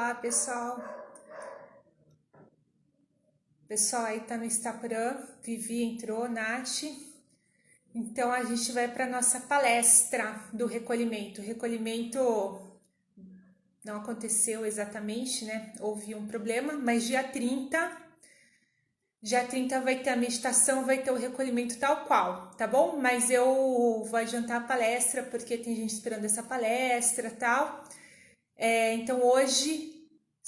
Olá, pessoal. Pessoal aí tá no Instagram, Vivi entrou, Nath. Então a gente vai para nossa palestra do recolhimento. O recolhimento não aconteceu exatamente, né? Houve um problema, mas dia 30 vai ter a meditação, vai ter o recolhimento tal qual, tá bom? Mas eu vou adiantar a palestra porque tem gente esperando essa palestra, tal. Então hoje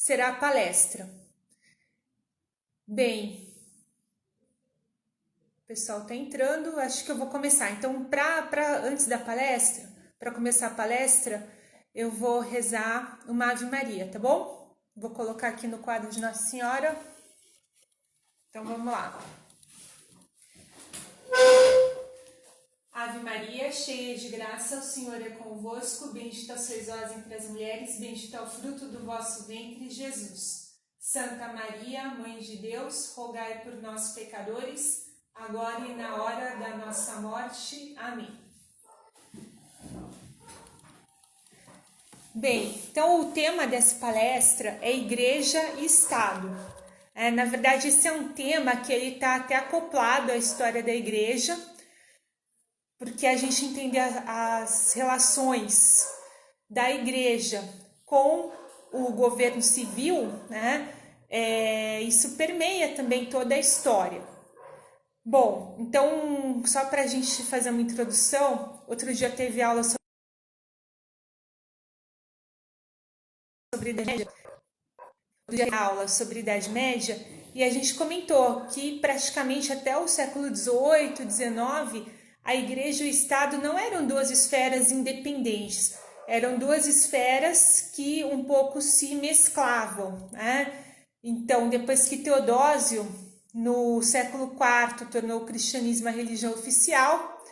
será a palestra. Bem, o pessoal tá entrando, acho que eu vou começar. Então, antes da palestra, para começar a palestra, eu vou rezar uma Ave Maria, tá bom? Vou colocar aqui no quadro de Nossa Senhora. Então, vamos lá. Ave Maria, cheia de graça, o Senhor é convosco. Bendita sois vós entre as mulheres, bendito é o fruto do vosso ventre, Jesus. Santa Maria, Mãe de Deus, rogai por nós, pecadores, agora e na hora da nossa morte. Amém. Bem, então o tema dessa palestra é Igreja e Estado. Na verdade, esse é um tema que ele está até acoplado à história da Igreja, porque a gente entende as relações da Igreja com o governo civil, né? Isso permeia também toda a história. Bom, então, só para a gente fazer uma introdução, outro dia teve aula sobre Idade Média, e a gente comentou que praticamente até o século XVIII, XIX, a Igreja e o Estado não eram duas esferas independentes, eram duas esferas que um pouco se mesclavam, né? Então, depois que Teodósio, no século IV, tornou o cristianismo a religião oficial,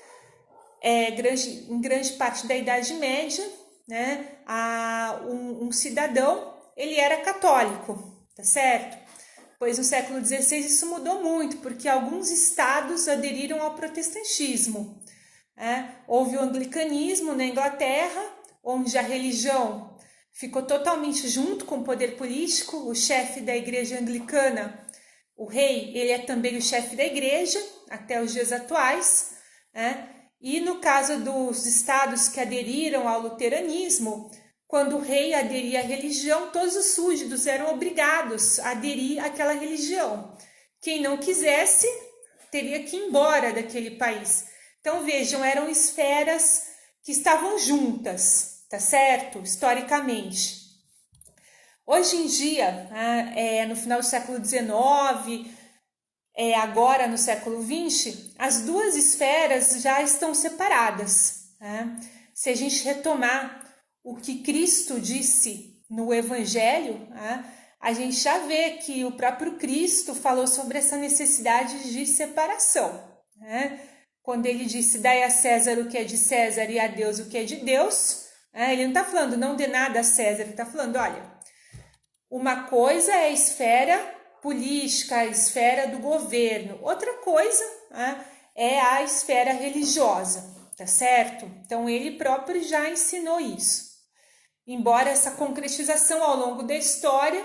em grande parte da Idade Média, né, um cidadão, ele era católico, tá certo? Pois no século XVI isso mudou muito, porque alguns estados aderiram ao protestantismo. Houve o anglicanismo na Inglaterra, onde a religião ficou totalmente junto com o poder político. O chefe da igreja anglicana, o rei, ele é também o chefe da igreja, até os dias atuais. E no caso dos estados que aderiram ao luteranismo, quando o rei aderia à religião, todos os súditos eram obrigados a aderir àquela religião. Quem não quisesse, teria que ir embora daquele país. Então, vejam, eram esferas que estavam juntas, tá certo? Historicamente. Hoje em dia, no final do século XIX, agora no século XX, as duas esferas já estão separadas. Se a gente retomar o que Cristo disse no Evangelho, a gente já vê que o próprio Cristo falou sobre essa necessidade de separação. Quando ele disse, dai a César o que é de César e a Deus o que é de Deus, ele não está falando, não dê nada a César, ele está falando, olha, uma coisa é a esfera política, a esfera do governo, outra coisa é a esfera religiosa, tá certo? Então ele próprio já ensinou isso. Embora essa concretização ao longo da história,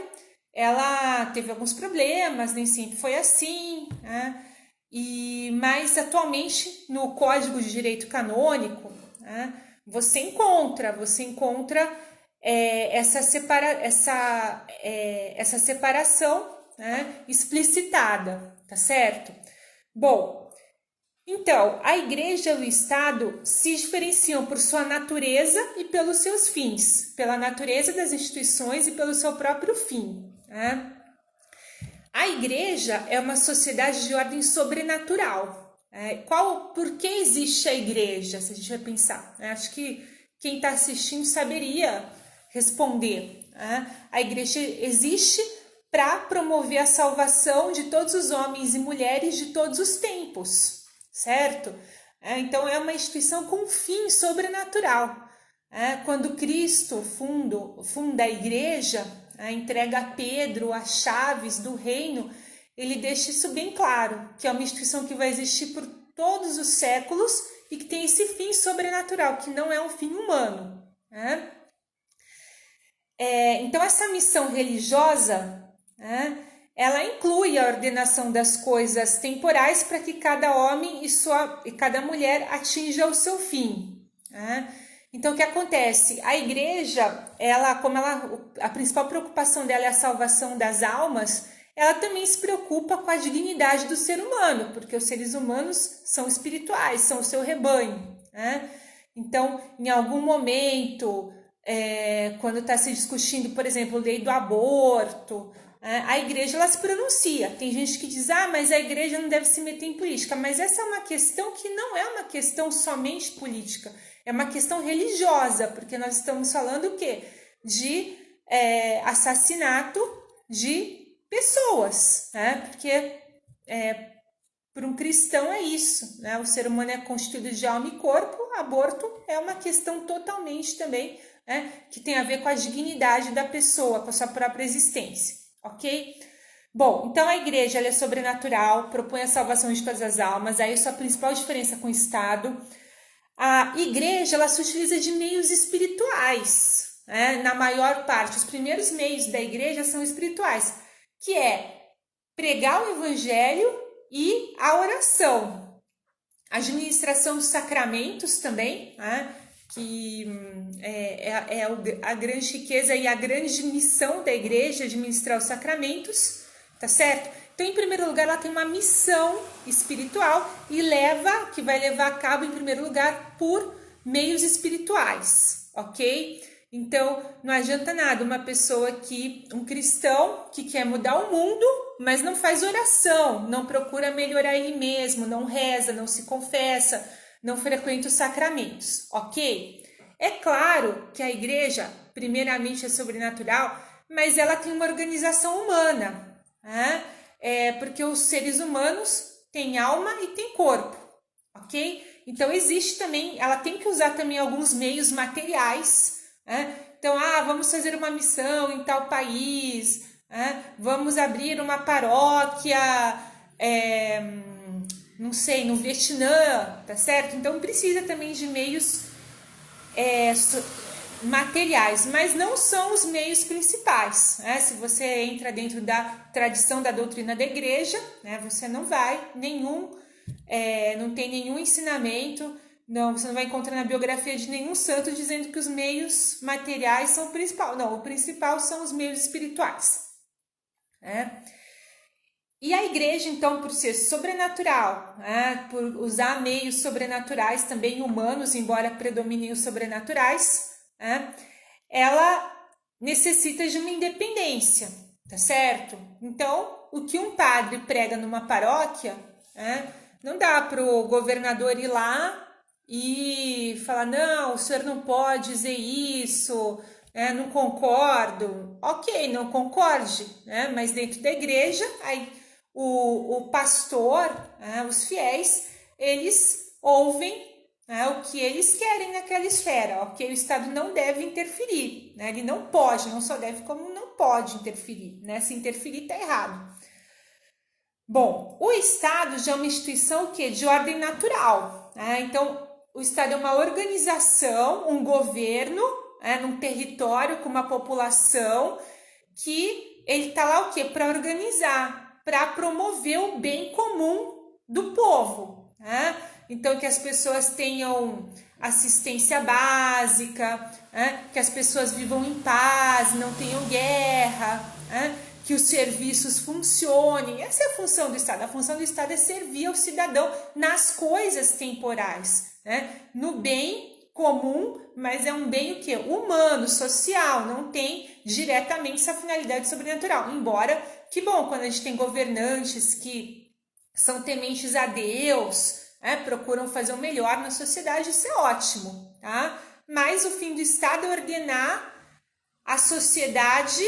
ela teve alguns problemas, nem sempre foi assim, mas atualmente no Código de Direito Canônico, você encontra essa separação explicitada, tá certo? Bom, então, a Igreja e o Estado se diferenciam por sua natureza e pelos seus fins, pela natureza das instituições e pelo seu próprio fim. A Igreja é uma sociedade de ordem sobrenatural. Por que existe a Igreja, se a gente vai pensar? Acho que quem está assistindo saberia responder. A Igreja existe para promover a salvação de todos os homens e mulheres de todos os tempos. Certo? Então é uma instituição com fim sobrenatural. Quando Cristo funda a igreja, entrega a Pedro as chaves do reino, ele deixa isso bem claro, que é uma instituição que vai existir por todos os séculos e que tem esse fim sobrenatural, que não é um fim humano. Então, essa missão religiosa, né, ela inclui a ordenação das coisas temporais para que cada homem e cada mulher atinja o seu fim. Né? Então, o que acontece? A igreja, a principal preocupação dela é a salvação das almas, ela também se preocupa com a dignidade do ser humano, porque os seres humanos são espirituais, são o seu rebanho. Né? Então, em algum momento, quando está se discutindo, por exemplo, a lei do aborto, a igreja ela se pronuncia. Tem gente que diz, mas a igreja não deve se meter em política. Mas essa é uma questão que não é uma questão somente política, é uma questão religiosa, porque nós estamos falando o quê? De assassinato de pessoas, né? Porque para um cristão é isso, né? O ser humano é constituído de alma e corpo, aborto é uma questão totalmente também, né, que tem a ver com a dignidade da pessoa, com a sua própria existência, ok? Bom, então a igreja ela é sobrenatural, propõe a salvação de todas as almas, aí a sua principal diferença com o Estado. A igreja ela se utiliza de meios espirituais, né? Na maior parte, os primeiros meios da igreja são espirituais, que é pregar o evangelho e a oração. A administração dos sacramentos também, né? Que é a grande riqueza e a grande missão da igreja, administrar os sacramentos, tá certo? Então, em primeiro lugar, ela tem uma missão espiritual e que vai levar a cabo, em primeiro lugar, por meios espirituais, ok? Então, não adianta nada um cristão que quer mudar o mundo, mas não faz oração, não procura melhorar ele mesmo, não reza, não se confessa, não frequenta os sacramentos, ok? É claro que a igreja, primeiramente, é sobrenatural, mas ela tem uma organização humana, né? Porque os seres humanos têm alma e têm corpo, ok? Então, existe também, ela tem que usar também alguns meios materiais, né? Então, vamos fazer uma missão em tal país, vamos abrir uma paróquia, não sei, no Vietnã, tá certo? Então, precisa também de meios materiais, mas não são os meios principais, né? Se você entra dentro da tradição da doutrina da igreja, né, você não tem nenhum ensinamento, você não vai encontrar na biografia de nenhum santo dizendo que os meios materiais são o principal. Não, o principal são os meios espirituais, né? E a igreja, então, por ser sobrenatural, né, por usar meios sobrenaturais, também humanos, embora predominem os sobrenaturais, né, ela necessita de uma independência, tá certo? Então, o que um padre prega numa paróquia, né, não dá para o governador ir lá e falar, não, o senhor não pode dizer isso, não concordo. Ok, não concorde, né, mas dentro da igreja, aí o pastor, os fiéis, eles ouvem o que eles querem naquela esfera, ok? O Estado não deve interferir, né? Ele não pode, não só deve, como não pode interferir, né? Se interferir, tá errado. Bom, o Estado já é uma instituição de ordem natural, né? Então, o Estado é uma organização, um governo, num território com uma população que ele tá lá o quê? Para organizar, para promover o bem comum do povo, né? Então, que as pessoas tenham assistência básica, que as pessoas vivam em paz, não tenham guerra, que os serviços funcionem. Essa é a função do Estado. A função do Estado é servir ao cidadão nas coisas temporais, né? No bem comum, mas é um bem o quê? Humano, social, não tem diretamente essa finalidade sobrenatural. Embora, que bom, quando a gente tem governantes que são tementes a Deus, procuram fazer o melhor na sociedade, isso é ótimo, tá? Mas o fim do Estado é ordenar a sociedade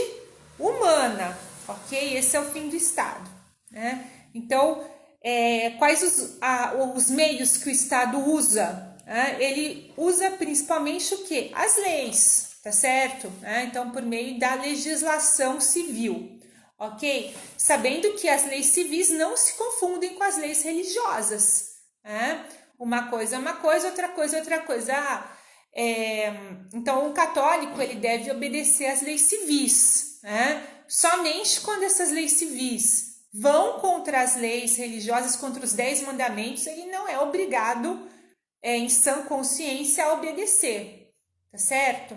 humana, ok? Esse é o fim do Estado, né? Então, quais os meios que o Estado usa? Ele usa principalmente o quê? As leis, tá certo? Então, por meio da legislação civil, ok? Sabendo que as leis civis não se confundem com as leis religiosas, Uma coisa é uma coisa, outra coisa é outra coisa. Então, o católico ele deve obedecer às leis civis, né? Somente quando essas leis civis vão contra as leis religiosas, contra os 10 mandamentos, ele não é obrigado, em sã consciência, a obedecer, tá certo?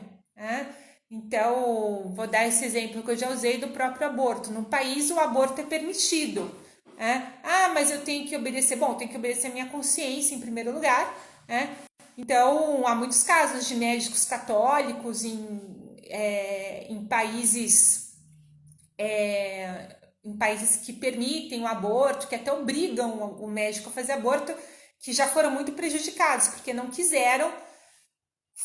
Então, vou dar esse exemplo que eu já usei do próprio aborto. No país, o aborto é permitido. Mas eu tenho que obedecer. Bom, tenho que obedecer a minha consciência em primeiro lugar. Então, há muitos casos de médicos católicos em países que permitem o aborto, que até obrigam o médico a fazer aborto, que já foram muito prejudicados, porque não quiseram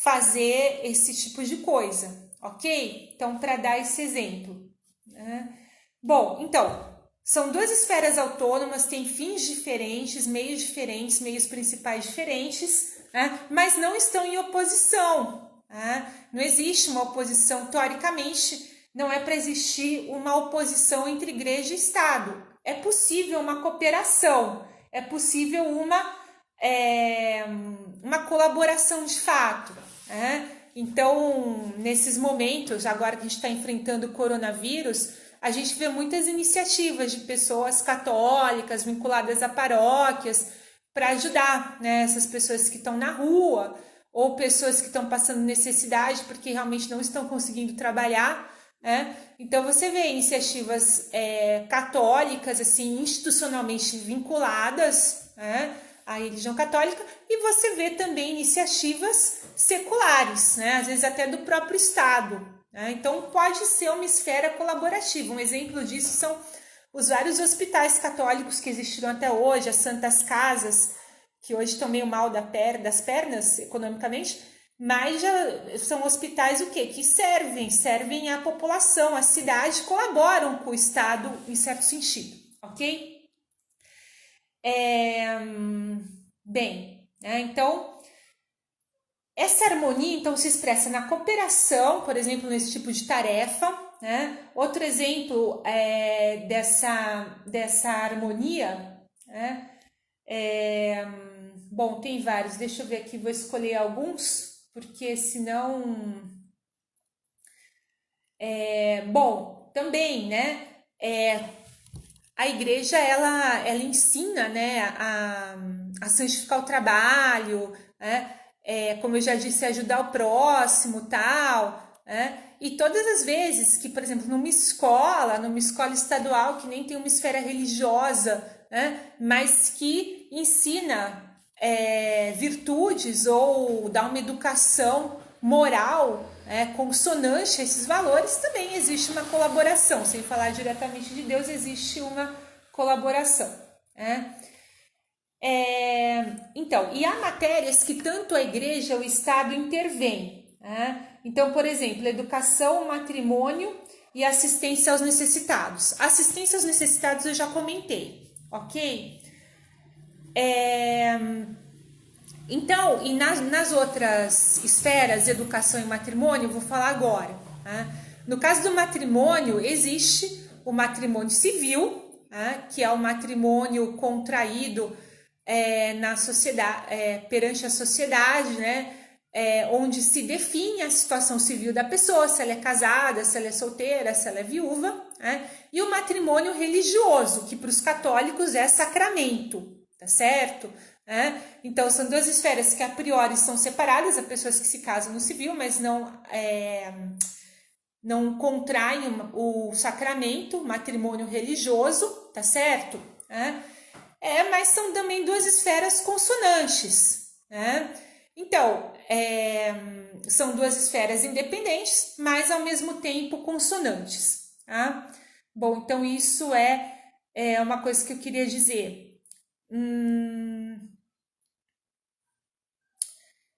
fazer esse tipo de coisa, ok? Então, para dar esse exemplo. Bom, então, são duas esferas autônomas, têm fins diferentes, meios principais diferentes, mas não estão em oposição. Não existe uma oposição, teoricamente, não é para existir uma oposição entre igreja e Estado. É possível uma cooperação, é possível uma colaboração de fato. Então, nesses momentos, agora que a gente está enfrentando o coronavírus, a gente vê muitas iniciativas de pessoas católicas vinculadas a paróquias para ajudar, né, essas pessoas que estão na rua ou pessoas que estão passando necessidade porque realmente não estão conseguindo trabalhar. Então, você vê iniciativas católicas, assim, institucionalmente vinculadas à religião católica, e você vê também iniciativas seculares, às vezes até do próprio Estado. Então, pode ser uma esfera colaborativa. Um exemplo disso são os vários hospitais católicos que existiram até hoje, as santas casas, que hoje estão meio mal das pernas economicamente, mas já são hospitais o quê? Que servem à população, à cidade, colaboram com o Estado em certo sentido, ok? Bem, então, essa harmonia então se expressa na cooperação, por exemplo, nesse tipo de tarefa. Outro exemplo dessa harmonia, bom, tem vários, deixa eu ver aqui, vou escolher alguns, porque senão... bom, também, a igreja, ela ensina, a santificar o trabalho, como eu já disse, ajudar o próximo, tal, e todas as vezes que, por exemplo, numa escola estadual, que nem tem uma esfera religiosa, mas que ensina virtudes ou dá uma educação moral consonante a esses valores, também existe uma colaboração. Sem falar diretamente de Deus, existe uma colaboração. Então, e há matérias que tanto a igreja ou o Estado intervêm. Então, por exemplo, educação, matrimônio e assistência aos necessitados. Assistência aos necessitados eu já comentei, ok? Então, e nas outras esferas, educação e matrimônio, eu vou falar agora. No caso do matrimônio, existe o matrimônio civil, que é o matrimônio contraído na sociedade, perante a sociedade, onde se define a situação civil da pessoa, se ela é casada, se ela é solteira, se ela é viúva, e o matrimônio religioso, que para os católicos é sacramento, tá certo? Então, são duas esferas que a priori são separadas, há pessoas que se casam no civil, mas não contraem o sacramento, matrimônio religioso, tá certo? Mas são também duas esferas consonantes. Então, são duas esferas independentes, mas ao mesmo tempo consonantes. Bom, então isso é uma coisa que eu queria dizer.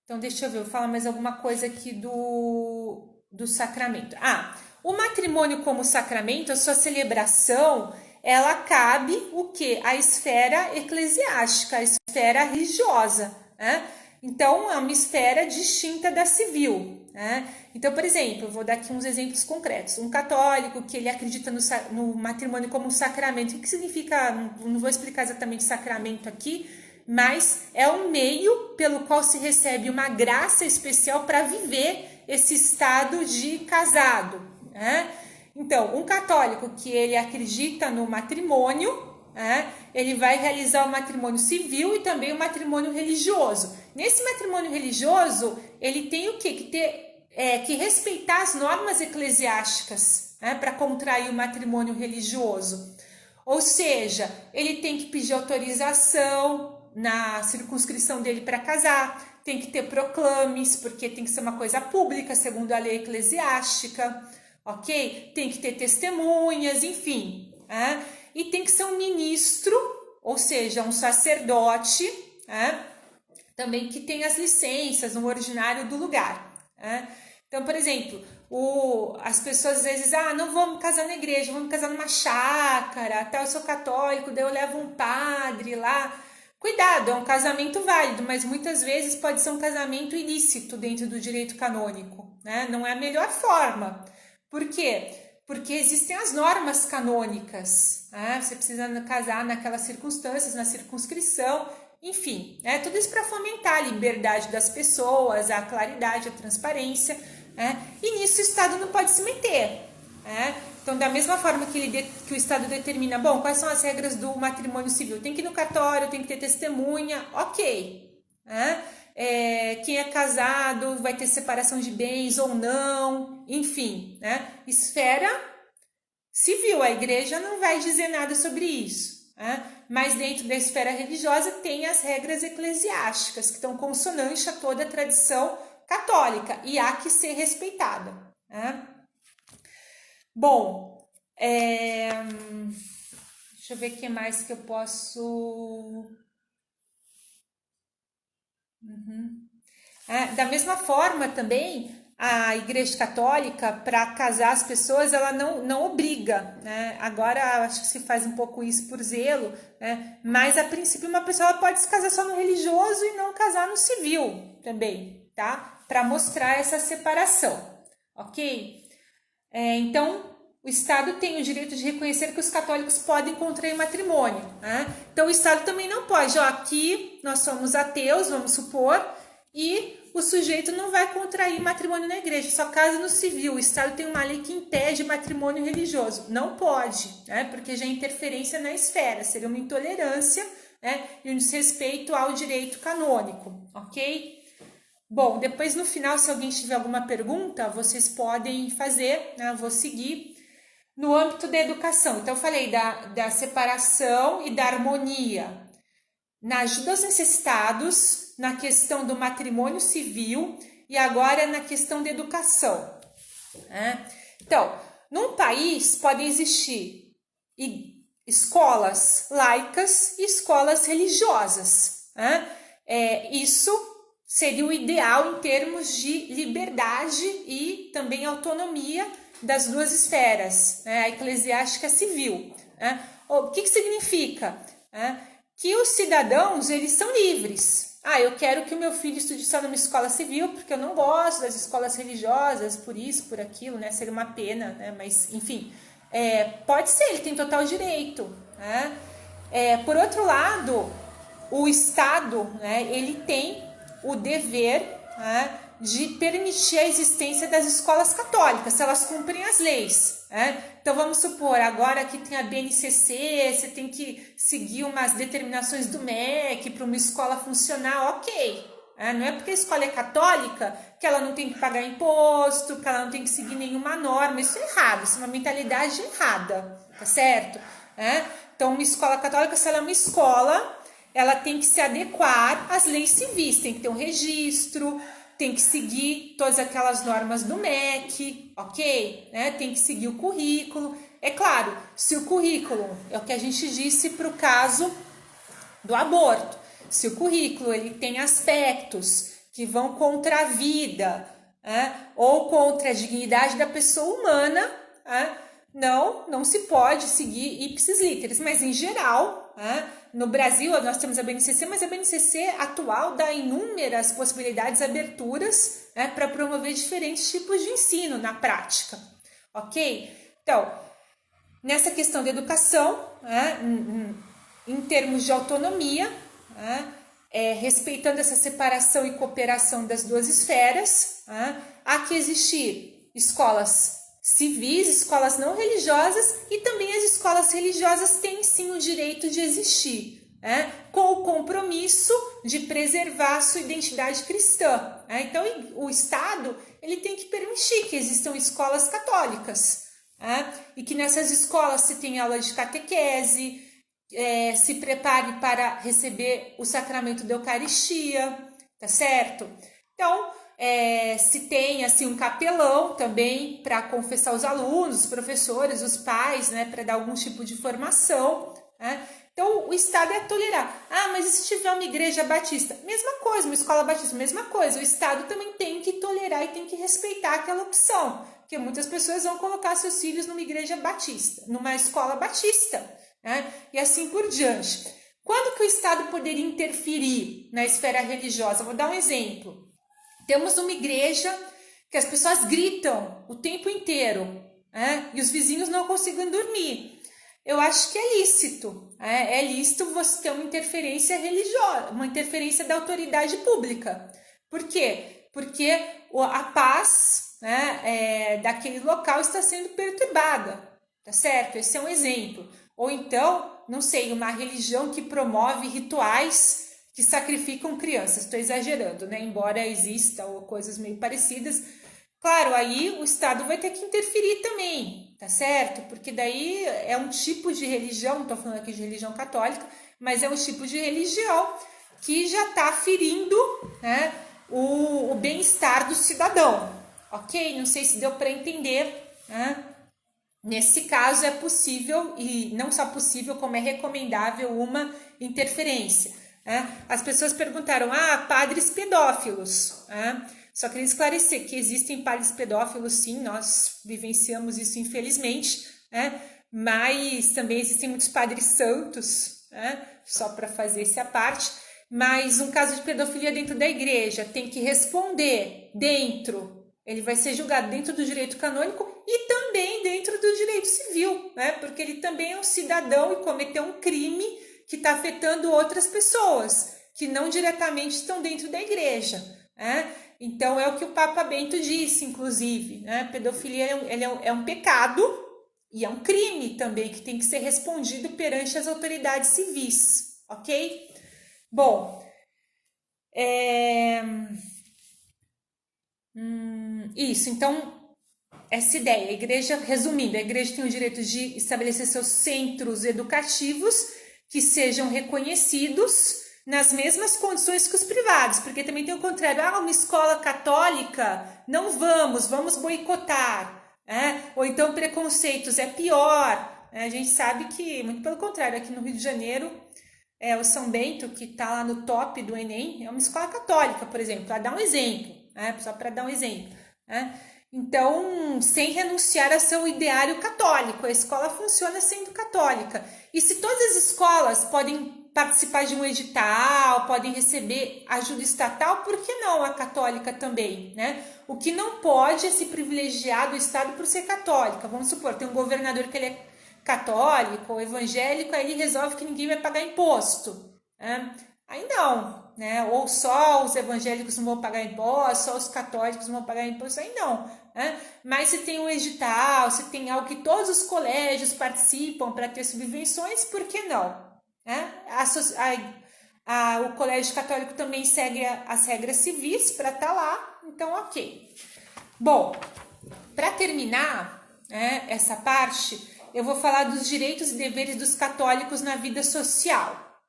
Então, deixa eu ver, eu vou falar mais alguma coisa aqui do sacramento. O matrimônio como sacramento, a sua celebração, ela cabe o quê? A esfera eclesiástica, a esfera religiosa, Então, é uma esfera distinta da civil, Então, por exemplo, eu vou dar aqui uns exemplos concretos. Um católico que ele acredita no matrimônio como sacramento. O que significa? Não vou explicar exatamente sacramento aqui, mas é um meio pelo qual se recebe uma graça especial para viver esse estado de casado, né? Então, um católico que ele acredita no matrimônio, ele vai realizar o matrimônio civil e também o matrimônio religioso. Nesse matrimônio religioso, ele tem o quê? Que respeitar as normas eclesiásticas, para contrair o matrimônio religioso. Ou seja, ele tem que pedir autorização na circunscrição dele para casar, tem que ter proclames, porque tem que ser uma coisa pública, segundo a lei eclesiástica, ok? Tem que ter testemunhas, enfim. E tem que ser um ministro, ou seja, um sacerdote, também que tem as licenças no ordinário do lugar. Então, por exemplo, as pessoas às vezes, não vamos casar na igreja, vamos casar numa chácara, eu sou católico, daí eu levo um padre lá. Cuidado, é um casamento válido, mas muitas vezes pode ser um casamento ilícito dentro do direito canônico, né? Não é a melhor forma. Por quê? Porque existem as normas canônicas, você precisa casar naquelas circunstâncias, na circunscrição, enfim, tudo isso para fomentar a liberdade das pessoas, a claridade, a transparência, e nisso o Estado não pode se meter. Então, da mesma forma que o Estado determina, quais são as regras do matrimônio civil? Tem que ir no cartório, tem que ter testemunha, ok. Quem é casado vai ter separação de bens ou não, enfim, esfera civil, a igreja não vai dizer nada sobre isso, mas dentro da esfera religiosa tem as regras eclesiásticas que estão consonantes a toda a tradição católica e há que ser respeitada. Bom, deixa eu ver o que mais que eu posso... Da mesma forma também, a Igreja Católica, para casar as pessoas, ela não obriga, Agora, acho que se faz um pouco isso por zelo, mas a princípio uma pessoa ela pode se casar só no religioso e não casar no civil também, tá? Para mostrar essa separação, ok? Então, o Estado tem o direito de reconhecer que os católicos podem contrair matrimônio, Então, o Estado também não pode, aqui nós somos ateus, vamos supor, e o sujeito não vai contrair matrimônio na igreja, só casa no civil. O Estado tem uma lei que impede matrimônio religioso. Não pode, porque já é interferência na esfera, seria uma intolerância, e um desrespeito ao direito canônico, ok? Bom, depois no final, se alguém tiver alguma pergunta, vocês podem fazer, eu vou seguir. No âmbito da educação, então eu falei da separação e da harmonia na ajuda aos necessitados, na questão do matrimônio civil e agora na questão da educação. Então, num país podem existir escolas laicas e escolas religiosas. Isso seria o ideal em termos de liberdade e também autonomia das duas esferas, a eclesiástica e a civil. O que significa? Que os cidadãos, eles são livres. Eu quero que o meu filho estude só numa escola civil, porque eu não gosto das escolas religiosas, por isso, por aquilo, seria uma pena, mas, enfim, pode ser, ele tem total direito. Por outro lado, o Estado, ele tem o dever de permitir a existência das escolas católicas, se elas cumprem as leis. Então, vamos supor, agora que tem a BNCC, você tem que seguir umas determinações do MEC para uma escola funcionar, ok. Não é porque a escola é católica que ela não tem que pagar imposto, que ela não tem que seguir nenhuma norma. Isso é errado, isso é uma mentalidade errada, tá certo? Então, uma escola católica, se ela é uma escola, ela tem que se adequar às leis civis, tem que ter um registro, tem que seguir todas aquelas normas do MEC, ok? Tem que seguir o currículo. É claro, se o currículo, é o que a gente disse para o caso do aborto, se o currículo ele tem aspectos que vão contra a vida, ou contra a dignidade da pessoa humana, não se pode seguir ipsis literis, mas em geral, no Brasil nós temos a BNCC, mas a BNCC atual dá inúmeras possibilidades, aberturas, para promover diferentes tipos de ensino na prática, ok? Então, nessa questão da educação, em termos de autonomia, respeitando essa separação e cooperação das duas esferas. Há que existir escolas civis, escolas não religiosas, e também as escolas religiosas têm sim o direito de existir, com o compromisso de preservar a sua identidade cristã. Então, o Estado ele tem que permitir que existam escolas católicas, e que nessas escolas se tenha aula de catequese, se prepare para receber o sacramento da Eucaristia, tá certo? Então, se tem assim um capelão também para confessar os alunos, os professores, os pais, para dar algum tipo de formação, Então, o Estado é tolerar. Mas e se tiver uma igreja batista? Mesma coisa, uma escola batista, mesma coisa. O Estado também tem que tolerar e tem que respeitar aquela opção, porque muitas pessoas vão colocar seus filhos numa igreja batista, numa escola batista, e assim por diante. Quando que o Estado poderia interferir na esfera religiosa? Vou dar um exemplo. Temos uma igreja que as pessoas gritam o tempo inteiro, e os vizinhos não conseguem dormir. Eu acho que é lícito. É lícito você ter uma interferência religiosa, uma interferência da autoridade pública. Por quê? Porque a paz daquele local está sendo perturbada, tá certo? Esse é um exemplo. Ou então, não sei, uma religião que promove rituais que sacrificam crianças. Estou exagerando, embora exista ou coisas meio parecidas. Claro, aí o Estado vai ter que interferir também, tá certo? Porque daí é um tipo de religião, não estou falando aqui de religião católica, mas é um tipo de religião que já está ferindo o bem-estar do cidadão, ok? Não sei se deu para entender, Nesse caso é possível, e não só possível, como é recomendável uma interferência. As pessoas perguntaram, padres pedófilos, Só queria esclarecer que existem padres pedófilos, sim, nós vivenciamos isso infelizmente, mas também existem muitos padres santos, só para fazer essa parte. Mas um caso de pedofilia dentro da igreja tem que responder ele vai ser julgado dentro do direito canônico e também dentro do direito civil, porque ele também é um cidadão e cometeu um crime que está afetando outras pessoas, que não diretamente estão dentro da igreja, Então, é o que o Papa Bento disse, inclusive, Pedofilia é um pecado e é um crime também, que tem que ser respondido perante as autoridades civis, ok? Bom, isso, então, essa ideia, a igreja, resumindo, a igreja tem o direito de estabelecer seus centros educativos que sejam reconhecidos nas mesmas condições que os privados, porque também tem o contrário, uma escola católica, não vamos boicotar, ou então preconceitos, é pior, a gente sabe que, muito pelo contrário, aqui no Rio de Janeiro, o São Bento, que está lá no top do Enem, é uma escola católica, por exemplo, para dar um exemplo, só para dar um exemplo, Então, sem renunciar a seu ideário católico, a escola funciona sendo católica. E se todas as escolas podem participar de um edital, podem receber ajuda estatal, por que não a católica também, O que não pode é se privilegiar do Estado por ser católica. Vamos supor, tem um governador que ele é católico ou evangélico, aí ele resolve que ninguém vai pagar imposto, Aí não, Ou só os evangélicos não vão pagar imposto, só os católicos não vão pagar imposto, aí não, Mas se tem um edital, se tem algo que todos os colégios participam para ter subvenções, por que não? O colégio católico também segue as regras civis para estar lá, então ok. Bom, para terminar essa parte, eu vou falar dos direitos e deveres dos católicos na vida social.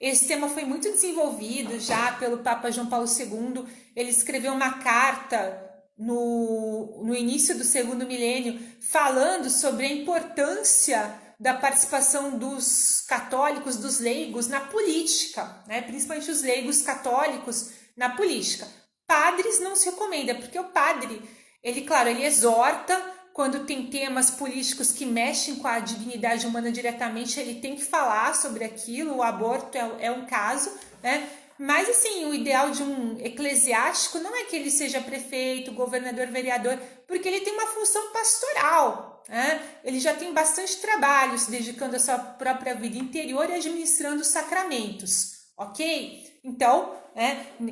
Esse tema foi muito desenvolvido já pelo Papa João Paulo II. Ele escreveu uma carta no início do segundo milênio falando sobre a importância da participação dos católicos, dos leigos na política, principalmente os leigos católicos na política. Padres não se recomenda, porque o padre, ele exorta. Quando tem temas políticos que mexem com a dignidade humana diretamente, ele tem que falar sobre aquilo, o aborto é um caso, Mas, assim, o ideal de um eclesiástico não é que ele seja prefeito, governador, vereador, porque ele tem uma função pastoral, Ele já tem bastante trabalho se dedicando à sua própria vida interior e administrando os sacramentos, ok? Então,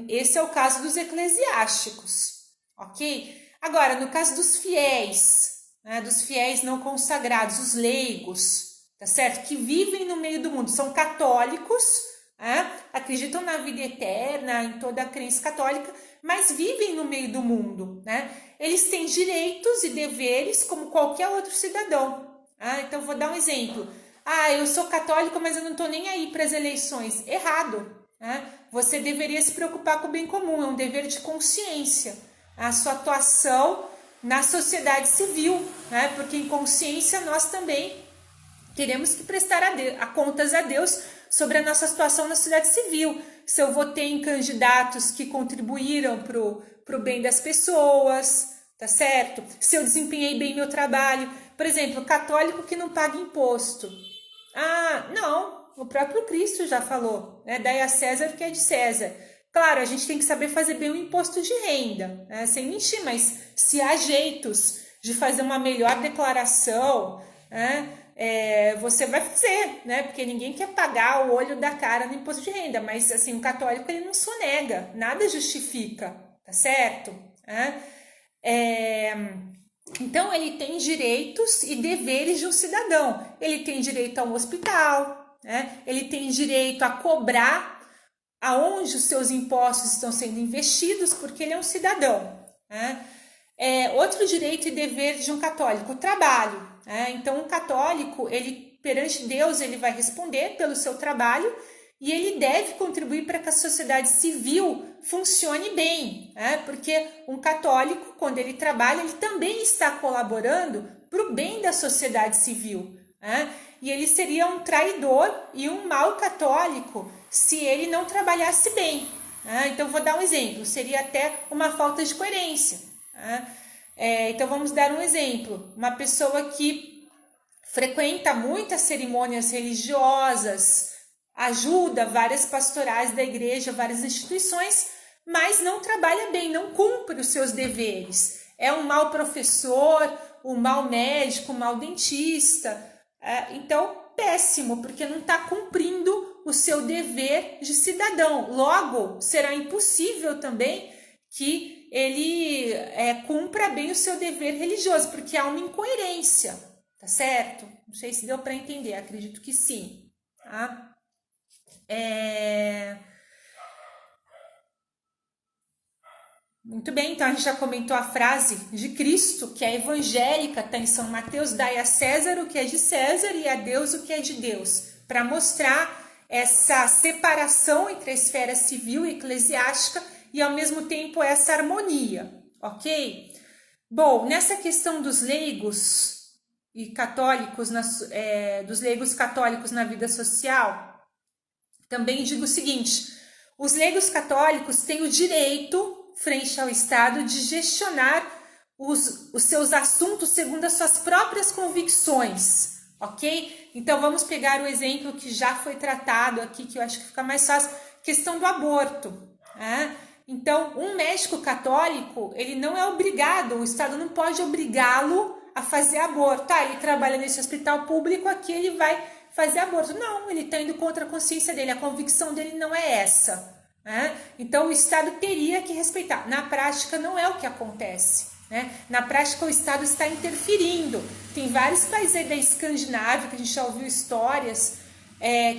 esse é o caso dos eclesiásticos, ok? Agora, no caso dos fiéis não consagrados, os leigos, tá certo? Que vivem no meio do mundo, são católicos, acreditam na vida eterna, em toda a crença católica, mas vivem no meio do mundo, né? Eles têm direitos e deveres como qualquer outro cidadão. Então, vou dar um exemplo. Eu sou católico, mas eu não estou nem aí para as eleições. Errado. Você deveria se preocupar com o bem comum, é um dever de consciência. A sua atuação na sociedade civil, porque em consciência nós também teremos que prestar contas a Deus sobre a nossa situação na sociedade civil. Se eu votei em candidatos que contribuíram para o bem das pessoas, tá certo? Se eu desempenhei bem meu trabalho. Por exemplo, católico que não paga imposto. Não, o próprio Cristo já falou, dai a César o que é de César. Claro, a gente tem que saber fazer bem o imposto de renda, sem mentir, mas se há jeitos de fazer uma melhor declaração, você vai fazer, porque ninguém quer pagar o olho da cara no imposto de renda, mas assim, o católico ele não sonega, nada justifica, tá certo? Então ele tem direitos e deveres de um cidadão, ele tem direito a um hospital, ele tem direito a cobrar aonde os seus impostos estão sendo investidos, porque ele é um cidadão. Outro direito e dever de um católico, o trabalho. Então, um católico, ele perante Deus, ele vai responder pelo seu trabalho e ele deve contribuir para que a sociedade civil funcione bem, porque um católico, quando ele trabalha, ele também está colaborando para o bem da sociedade civil. E ele seria um traidor e um mau católico se ele não trabalhasse bem. Então, vou dar um exemplo, seria até uma falta de coerência. Então, vamos dar um exemplo. Uma pessoa que frequenta muitas cerimônias religiosas, ajuda várias pastorais da igreja, várias instituições, mas não trabalha bem, não cumpre os seus deveres. É um mau professor, um mau médico, um mau dentista. Então, péssimo, porque não está cumprindo o seu dever de cidadão. Logo, será impossível também que ele cumpra bem o seu dever religioso, porque há uma incoerência, tá certo? Não sei se deu para entender, acredito que sim. Tá? Muito bem, então a gente já comentou a frase de Cristo, que é evangélica, está em São Mateus, dai a César o que é de César e a Deus o que é de Deus, para mostrar essa separação entre a esfera civil e eclesiástica e ao mesmo tempo essa harmonia, ok? Bom, nessa questão dos leigos e católicos, dos leigos católicos na vida social, também digo o seguinte, os leigos católicos têm o direito, frente ao Estado, de gestionar os seus assuntos segundo as suas próprias convicções, ok? Então, vamos pegar o exemplo que já foi tratado aqui, que eu acho que fica mais fácil, questão do aborto. Então, um médico católico, ele não é obrigado, o Estado não pode obrigá-lo a fazer aborto. Ele trabalha nesse hospital público, aqui ele vai fazer aborto. Não, ele está indo contra a consciência dele, a convicção dele não é essa. Então, o Estado teria que respeitar. Na prática, não é o que acontece. Na prática, o Estado está interferindo. Tem vários países aí da Escandinávia, que a gente já ouviu histórias,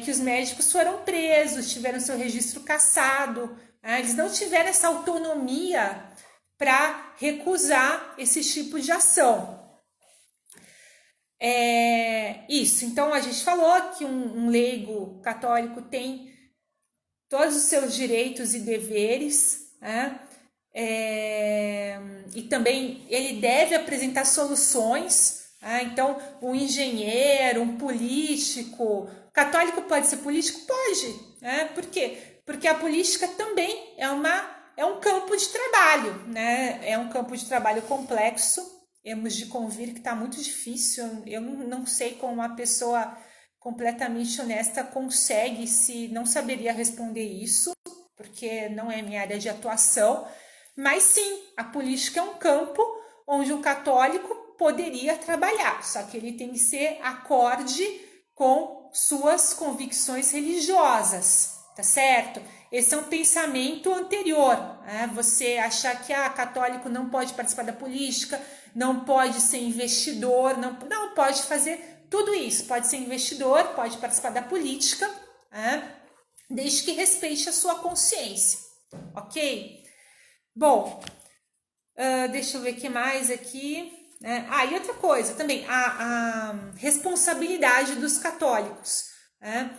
que os médicos foram presos, tiveram seu registro cassado. Eles não tiveram essa autonomia para recusar esse tipo de ação. Isso, então a gente falou que um leigo católico tem todos os seus direitos e deveres, e também ele deve apresentar soluções. Então, um engenheiro, um político, católico pode ser político? Pode. Por quê? Porque a política também é um campo de trabalho, é um campo de trabalho complexo, temos de convir que está muito difícil. Eu não sei como uma pessoa completamente honesta consegue, se não saberia responder isso, porque não é minha área de atuação, mas sim, a política é um campo onde um católico poderia trabalhar, só que ele tem que ser acorde com suas convicções religiosas, tá tá certo? Esse é um pensamento anterior, né? Você achar que católico não pode participar da política, não pode ser investidor, não pode fazer tudo isso, pode ser investidor, pode participar da política, né? Desde que respeite a sua consciência, ok? Bom, deixa eu ver o que mais aqui. E outra coisa também, a responsabilidade dos católicos, né?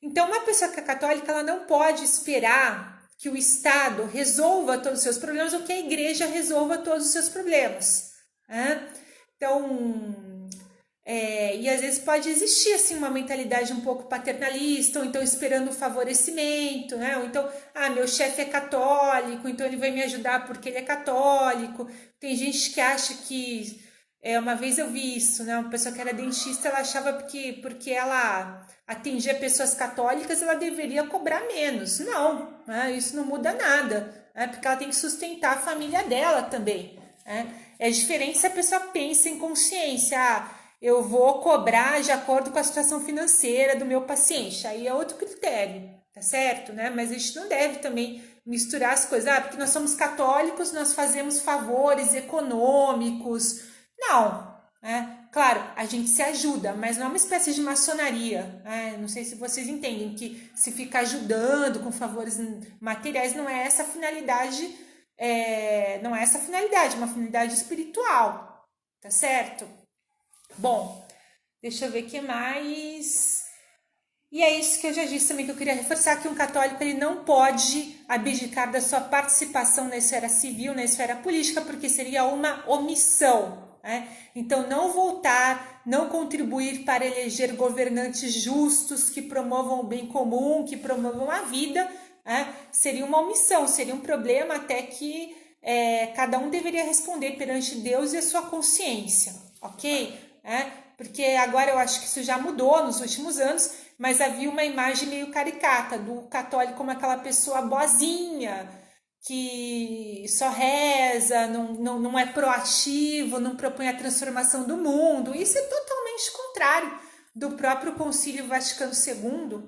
Então, uma pessoa que é católica, ela não pode esperar que o Estado resolva todos os seus problemas ou que a igreja resolva todos os seus problemas, né? Então, e às vezes pode existir assim uma mentalidade um pouco paternalista, ou então esperando o favorecimento, né? Ou então, meu chefe é católico, então ele vai me ajudar porque ele é católico. Tem gente que acha que uma vez eu vi isso, né? Uma pessoa que era dentista, ela achava que porque ela atendia pessoas católicas, ela deveria cobrar menos. Não, né? Isso não muda nada, né? Porque ela tem que sustentar a família dela também, né? É diferente se a pessoa pensa em consciência, eu vou cobrar de acordo com a situação financeira do meu paciente. Aí é outro critério, tá certo, né? Mas a gente não deve também misturar as coisas. Porque nós somos católicos, nós fazemos favores econômicos. Não, né? Claro, a gente se ajuda, mas não é uma espécie de maçonaria, né? Não sei se vocês entendem que se fica ajudando com favores materiais, não é essa a finalidade, não é essa a finalidade, é uma finalidade espiritual, tá certo? Bom, deixa eu ver o que mais. E é isso que eu já disse também, que eu queria reforçar, que um católico ele não pode abdicar da sua participação na esfera civil, na esfera política, porque seria uma omissão, né? Então, não votar, não contribuir para eleger governantes justos que promovam o bem comum, que promovam a vida, né? Seria uma omissão, seria um problema até que cada um deveria responder perante Deus e a sua consciência, ok? Porque agora eu acho que isso já mudou nos últimos anos, mas havia uma imagem meio caricata do católico como aquela pessoa boazinha, que só reza, não é proativo, não propõe a transformação do mundo. Isso é totalmente contrário do próprio Concílio Vaticano II,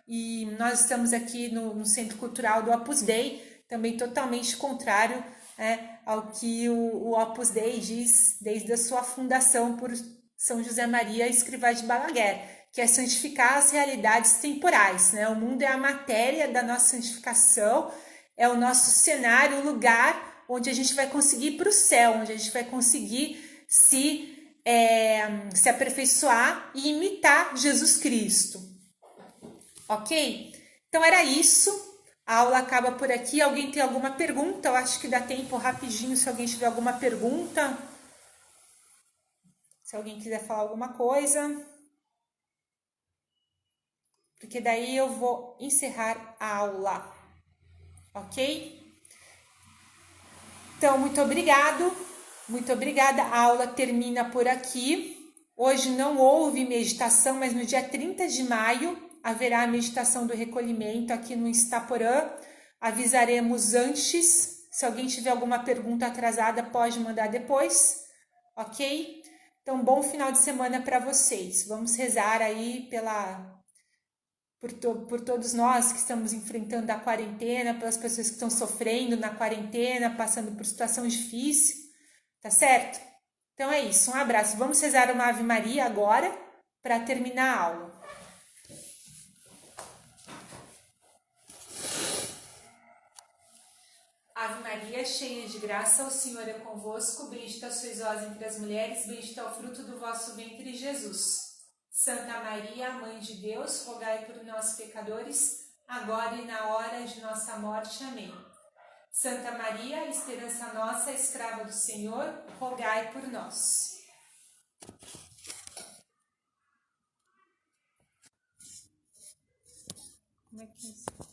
e nós estamos aqui no Centro Cultural do Opus Dei, também totalmente contrário ao que o Opus Dei diz desde a sua fundação por São José Maria Escrivá de Balaguer, que é santificar as realidades temporais, né? O mundo é a matéria da nossa santificação, é o nosso cenário, o lugar onde a gente vai conseguir ir para o céu, onde a gente vai conseguir se aperfeiçoar e imitar Jesus Cristo. Ok? Então era isso. A aula acaba por aqui. Alguém tem alguma pergunta? Eu acho que dá tempo rapidinho se alguém tiver alguma pergunta. Se alguém quiser falar alguma coisa. Porque daí eu vou encerrar a aula. Ok? Então, muito obrigado. Muito obrigada. A aula termina por aqui. Hoje não houve meditação, mas no dia 30 de maio haverá a meditação do recolhimento aqui no Instaporã. Avisaremos antes. Se alguém tiver alguma pergunta atrasada, pode mandar depois, ok? Então, bom final de semana para vocês. Vamos rezar aí por todos nós que estamos enfrentando a quarentena, pelas pessoas que estão sofrendo na quarentena, passando por situação difícil, tá certo? Então é isso, um abraço. Vamos rezar uma Ave Maria agora para terminar a aula. Ave Maria, cheia de graça, o Senhor é convosco, bendita sois vós entre as mulheres, bendito é o fruto do vosso ventre, Jesus. Santa Maria, Mãe de Deus, rogai por nós, pecadores, agora e na hora de nossa morte. Amém. Santa Maria, esperança nossa, escrava do Senhor, rogai por nós. Como é que é isso?